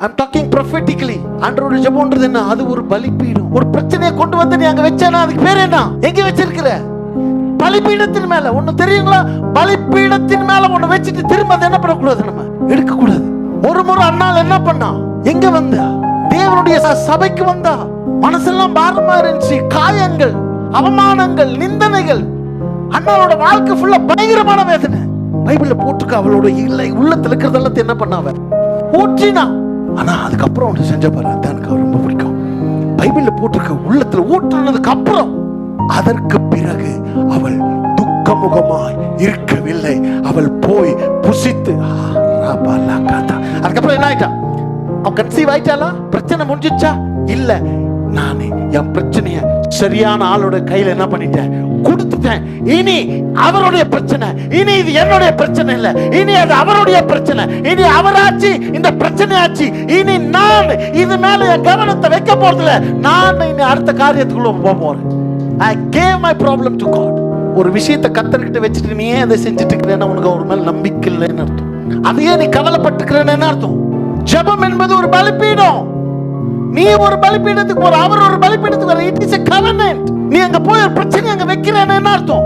I'm talking prophetically. ஆண்டவருடைய ஜெபம்ன்றது என்ன? அது ஒரு பலிபீடம். ஒரு பிரச்சனையை கொண்டு வந்து நீ அங்க வச்சேனா அதுக்கு பேர் என்ன? எங்க வச்சிருக்கிற? பலிபீடத்தின் மேல. ஒண்ணு தெரியுங்களா? பலிபீடத்தின் மேல ஒண்ணு வச்சிட்டு திரும்ப அதை என்ன பண்ணக்கூடாது? நம்ம எடுக்க கூடாது. ஒரு முறை அண்ணாள் என்ன பண்ணா? எங்க வந்தா? தேவனுடைய சபைக்கு வந்தா. மனசெல்லாம் பாரமா இருந்துச்சு. காயங்கள், அவமானங்கள், நிந்தனைகள். அண்ணாவோட வாழ்க்கை ஃபுல்லா பயங்கரமான வேதனை. பைபிள்ல போட்டுக்க அவளோட இல்லை உள்ளத்துல இருக்கிறதெல்லாம் என்ன பண்ணாவ? ஊற்றினா. ஆனா அதுக்கப்புறம் ஒன்று செஞ்ச பாரு, எனக்கு ரொம்ப பிடிக்கும். பைபிள்ல போட்டிருக்க உள்ளத்துல ஊற்றினதுக்கு அப்புறம் அதற்கு பிறகு அவள் துக்கமுகமாய் இருக்கவில்லை. அவள் போய் புசித்து அதுக்கப்புறம் என்ன ஆயிட்டா? அவன் கன்சீவ் ஆயிட்டாளா? பிரச்சனை முடிஞ்சிச்சா? இல்ல, நானே என் பிரச்சனைய சரியான ஆளோட கையில என்ன பண்ணிட்டேன்? கொடுத்துட்டேன். இனி அவருடைய பிரச்சனை, இனி இது என்னுடைய பிரச்சனை இல்ல, இனி அது அவருடைய பிரச்சனை. இனி அவராச்சு, இந்த பிரச்சனை ஆச்சு. இனி நான் இது மேல என் கவனத்தை வைக்க போறதில்ல. நான் இனி அடுத்த காரியத்துக்குள்ள போக போறேன். I gave my problem to God. ஒரு விஷயத்தை கர்த்தர்கிட்ட வச்சுட்டு நீ ஏன் அதை செஞ்சுட்டு இருக்கிறேன்னா உனக்கு ஒரு மேல நம்பிக்கை இல்லைன்னு அர்த்தம். அதையே நீ கவலைப்பட்டுக்கிறேன்னு அர்த்தம். ஜெபம் என்பது ஒரு பலிபீடம். நீ ஒரு பலிபீடத்துக்கு போற, அவர் ஒரு பலிபீடத்துக்கு வர. It is a covenant. நீ அங்க போய் ஒரு பிரச்சனை அங்க வைக்கிறேன்னு என்ன அர்த்தம்?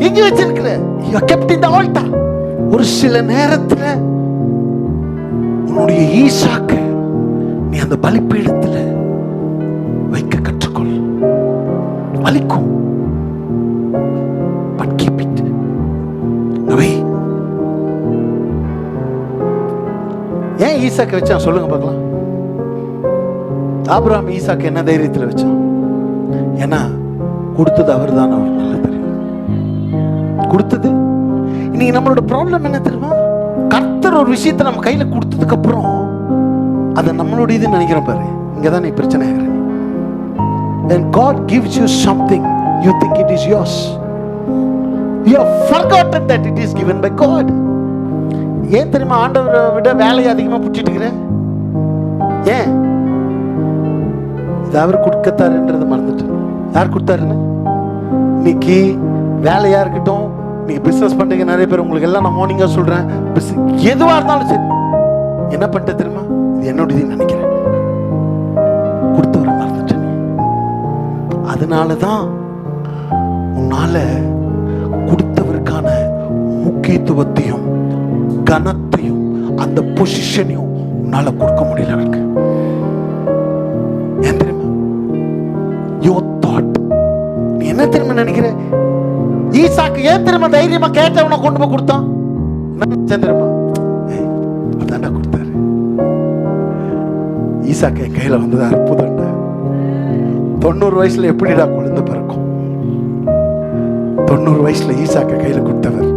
எங்க வச்சிருக்கிற? you are kept in the altar. ஒரு சில நேரத்துல உன்னுடைய ஈசாக்கு நீ அந்த பலிபீடத்துல வைக்க கற்றுக்கொள். வலிக்கும், but keep it away. ஏன் ஈசாக்கு வச்சான் சொல்லுங்க பார்க்கலாம். ஆபிரகாம் ஈசாக்கு என்ன தைரியத்தில் வச்சான்? ஏன்னா கொடுத்தது அவர் தான். அவர் நல்லா தெரியும் கொடுத்தது. இன்னைக்கு நம்மளோட ப்ராப்ளம் என்ன தெரியுமா? கர்த்தர் ஒரு விஷயத்தை நம்ம கையில கொடுத்ததுக்கு அப்புறம் அதை நம்மளோட இது நினைக்கிறோம் பாரு. இங்கதான் நீ பிரச்சனை ஆகிற. When God gives you something, you think it is yours. You have forgotten that it is given by God. ஏன் தெரியுமா ஆண்டவரை விட வேலையை அதிகமா பிடிச்சிட்டு இருக்கிற? ஏன்? இது அவர் கொடுக்கத்தாருன்றதை மறந்துட்டு. யார் கொடுத்தாருன்னு? இன்னைக்கு வேலையா இருக்கட்டும், நீங்க பிசினஸ் பண்றீங்க நிறைய பேர், உங்களுக்கு எல்லாம் நான் மார்னிங்கா சொல்றேன், எதுவா இருந்தாலும் சரி என்ன பண்ணிட்ட தெரியுமா? இது என்னோடது நினைக்கிறேன். கொடுத்தவரை மறந்துட்டு. அதனாலதான் உன்னால கொடுத்தவருக்கான முக்கியத்துவத்தையும் கனத்தையும் அந்த பொசிஷனையும் உன்னால கொடுக்க முடியல. அவருக்கு ஏன் தெரியுமா? Your thought. நீ என்ன தெரியுமா நினைக்கிற? ஈசாக்கு ஏன் தெரியுமா தைரியமா கேட்டவனை கொண்டு போய் கொடுத்தான்? என்ன தெரியுமா? அதான்டா கொடுத்தாரு. ஈசாக்கு என் கையில வந்தது அற்புதம்டா. 90 வயசுல எப்படிடா குழந்தை பிறக்கும்? 90 வயசுல ஈசாக்க கையில கொடுத்தவர்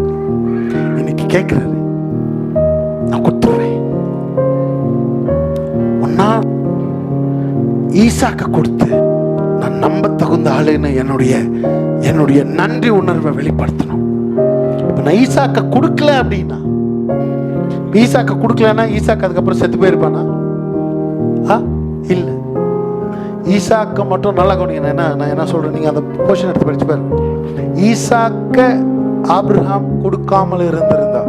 இன்னைக்கு கேட்கிறாரு, நான் கொடுத்துருவேன். ஒன்னா ஈசாக்க கொடுத்து நான் நம்ப தகுந்த ஆளுன்னு என்னுடைய நன்றி உணர்வை வெளிப்படுத்தணும். இப்ப நான் ஈசாக்க கொடுக்கல அப்படின்னா, ஈசாக்க கொடுக்கலன்னா ஈசாக்கு அதுக்கப்புறம் செத்து போயிருப்பானா? இல்ல. ஈசாக்க மட்டும் நல்லா கவனிங்க. நான் என்ன சொல்றேன், நீங்க அந்த போர்ஷன் எடுத்து படிச்சு பாருங்க. ஈசாக்க ஆபிரகாம் கொடுக்காமல் இருந்திருந்தா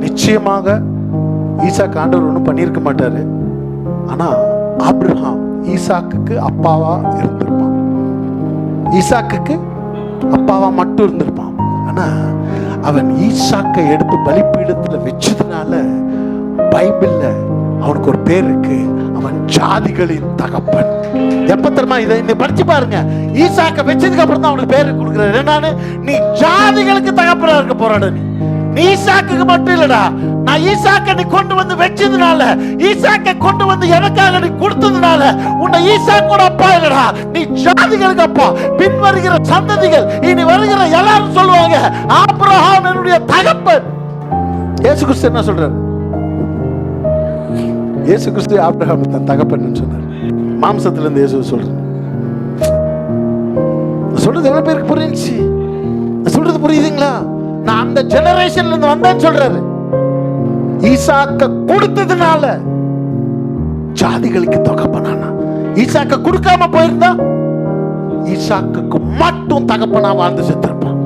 நிச்சயமாக ஈசாக்கு ஆண்டவர் ஒன்றும் பண்ணியிருக்க மாட்டாரு. ஆனா ஆபிரகாம் ஈசாக்குக்கு அப்பாவா இருந்திருப்பான். ஈசாக்குக்கு அப்பாவா மட்டும் இருந்திருப்பான். ஆனா அவன் ஈசாக்கை எடுத்து பலிபீடத்துல வச்சதுனால பைபிள்ல அவனுக்கு ஒரு பேர் இருக்கு. அவன் ஜாதிகளின் தகப்பன். எப்ப தெரியுமா? இதை படிச்சு பாருங்க. ஈசாக்க வச்சதுக்கு அப்புறம் தான் அவனுக்கு பேரு கொடுக்குறாரு. என்னன்னு? நீ ஜாதிகளுக்கு தகப்பனா இருக்க போறாடு. நீ ஈசாக்கு மட்டும் இல்லடா, நான் ஈசாக்க நீ கொண்டு வந்து வச்சதுனால, ஈசாக்க கொண்டு வந்து எனக்காக நீ கொடுத்ததுனால உன்னை ஈசாக்கோட அப்பா இல்லடா, நீ ஜாதிகளுக்கு அப்பா. பின் வருகிற சந்ததிகள், இனி வருகிற எல்லாரும் சொல்லுவாங்க ஆபிரகாம் என்னுடைய தகப்பன். இயேசு கிறிஸ்து என்ன சொல்றாரு? இயேசு கிறிஸ்து ஆபிரகாம் தன் தகப்பன் சொன்னார். மாம்சத்துல இருந்து இயேசு சொல்றாரு. சொல்றது எவ்வளவு பேருக்கு புரிஞ்சுச்சு? சொல்றது புரியுதுங்களா? நான் அந்த ஜெனரேஷன்ல இருந்து வந்தேன்னு சொல்றாரு. ஈசாக்க கொடுத்ததுனால ஜாதிகளுக்கு தகப்பனானா. ஈசாக்க கொடுக்காம போயிருந்தா ஈசாக்கு மட்டும் தகப்பனா வாழ்ந்து செத்திருப்பான்.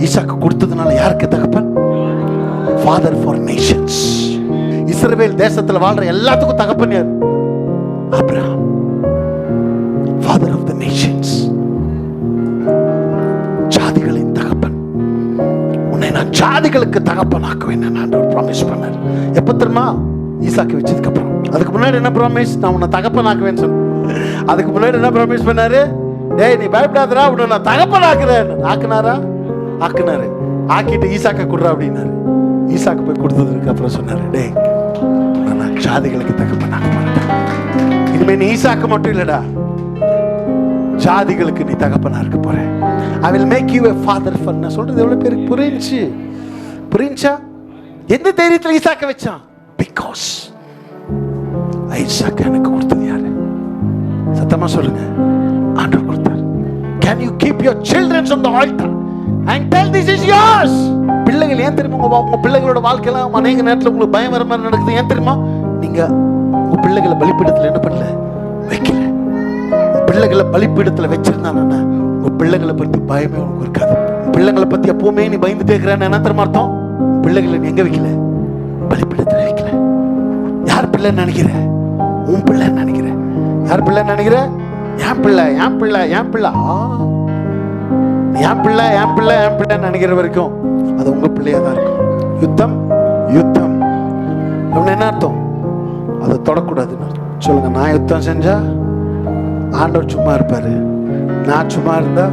ஈசாக்கு கொடுத்ததுனால யாருக்கு தகப்பன்? Father for nations. இஸ்ரவேல் தேசத்துல வாழ்ற எல்லாத்துக்கும் தகப்பன் யார்? Abraham, father of the nations, ஜாதிகளின் தகப்பன். உன்னை நான் ஜாதிகளுக்கு தகப்பனாக்குவேன் ஆண்டவர் ப்ராமிஸ் பண்ணார். எப்ப தெரியுமா? ஈசாக்கு வச்சதுக்கு அப்புறம். அதுக்கு முன்னாடி என்ன ப்ராமிஸ்? நான் உன்னை தகப்பனாக்குவேன்னு சொன்னேன். அதுக்கு முன்னாடி என்ன ப்ராமிஸ் பண்ணாரு? டேய் நீ பயப்படாதடா, உன்னை நான் தகப்பனாக்குறேன். ஆக்குனாரா? ஆக்குனாரு. ஆக்கிட்டு ஈசாக்க கொடுறா அப்படின்னாரு. ஈசாக்கு போய் கொடுத்ததுக்கு அப்புறம் சொன்னாரு, டேய் நான் ஜாதிகளுக்கு தகப்பனாக்க மாட்டேன். இனிமே நீ ஈசாக்கு மட்டும் இல்லடா, ஜாதிகளுக்கு நீ தகப்பனா இருக்க போற. I will make you a father for. நான் சொல்றது எவ்வளவு பேருக்கு புரிஞ்சா? எந்த தைரியத்துல ஈசாக்க வச்சான்? Because ஈசாக்கு எனக்கு கொடுத்தது யாரு? சத்தமா சொல்லுங்க, ஆண்டவர் கொடுத்தார். Can you keep your children on the altar and tell this is yours? பிள்ளைகள் ஏன் தெரியுமா உங்க பிள்ளைகளோட வாழ்க்கையெல்லாம் அநேக நேரத்தில் உங்களுக்கு பயம் வர மாதிரி நடக்குது? ஏன் தெரியுமா? நீங்க உங்க பிள்ளைகளை பலிபீடத்துல என்ன பண்ணல? வைக்கல. பிள்ளைகளை பலிபீடத்துல வச்சிருந்தானா உங்க பிள்ளைகளை பத்தி பயமே உனக்கு இருக்காது. பிள்ளைகளை பத்தி எப்பவுமே நீ பயந்துட்டே இருக்கிறான்னு என்ன தெரியுமா அர்த்தம்? பிள்ளைகளை நீ எங்க வைக்கல? பலிபீடத்துல வைக்கல. யார் பிள்ளைன்னு நினைக்கிற? உன் பிள்ளைன்னு நினைக்கிற. யார் பிள்ளைன்னு நினைக்கிற? என் பிள்ளை, என் பிள்ளை, என் பிள்ளை. என் பிள்ளை, என் பிள்ளை, என் பிள்ளைன்னு நினைக்கிற வரைக்கும் அது உங்க பிள்ளையா தான் இருக்கும். யுத்தம் யுத்தம் அப்படின்னு என்ன அர்த்தம்? அதை தொடக்கூடாதுன்னு சொல்லுங்க. நான் யுத்தம் செஞ்சா ஆண்டவர் சும்மா இருப்பாரு, நான் சும்மா இருந்தா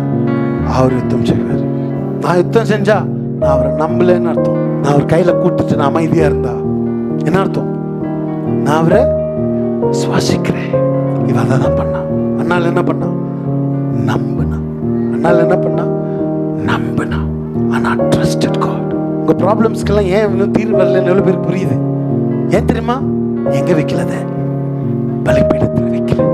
அவர் யுத்தம் செய்வார். நான் யுத்தம் செஞ்சா நான் அவரை நம்பலன்னு அர்த்தம். நான் அவர் கையில கூட்டிட்டு நான் அமைதியா இருந்தா என்ன அர்த்தம்? நான் அவரை சுவாசிக்கிறேன். இவ அதான் பண்ணா. அண்ணால் என்ன பண்ணா? நம்பினா. அண்ணால் என்ன பண்ணா? நம்பினா. ஆனா ட்ரஸ்டட் காட். உங்க ப்ராப்ளம்ஸ்க்கெல்லாம் ஏன் இன்னும் தீர்வு வரலன்னு எவ்வளவு பேருக்கு புரியுது? ஏன் தெரியுமா? எங்க வைக்கலத? பலிபீடத்தில் வைக்கல.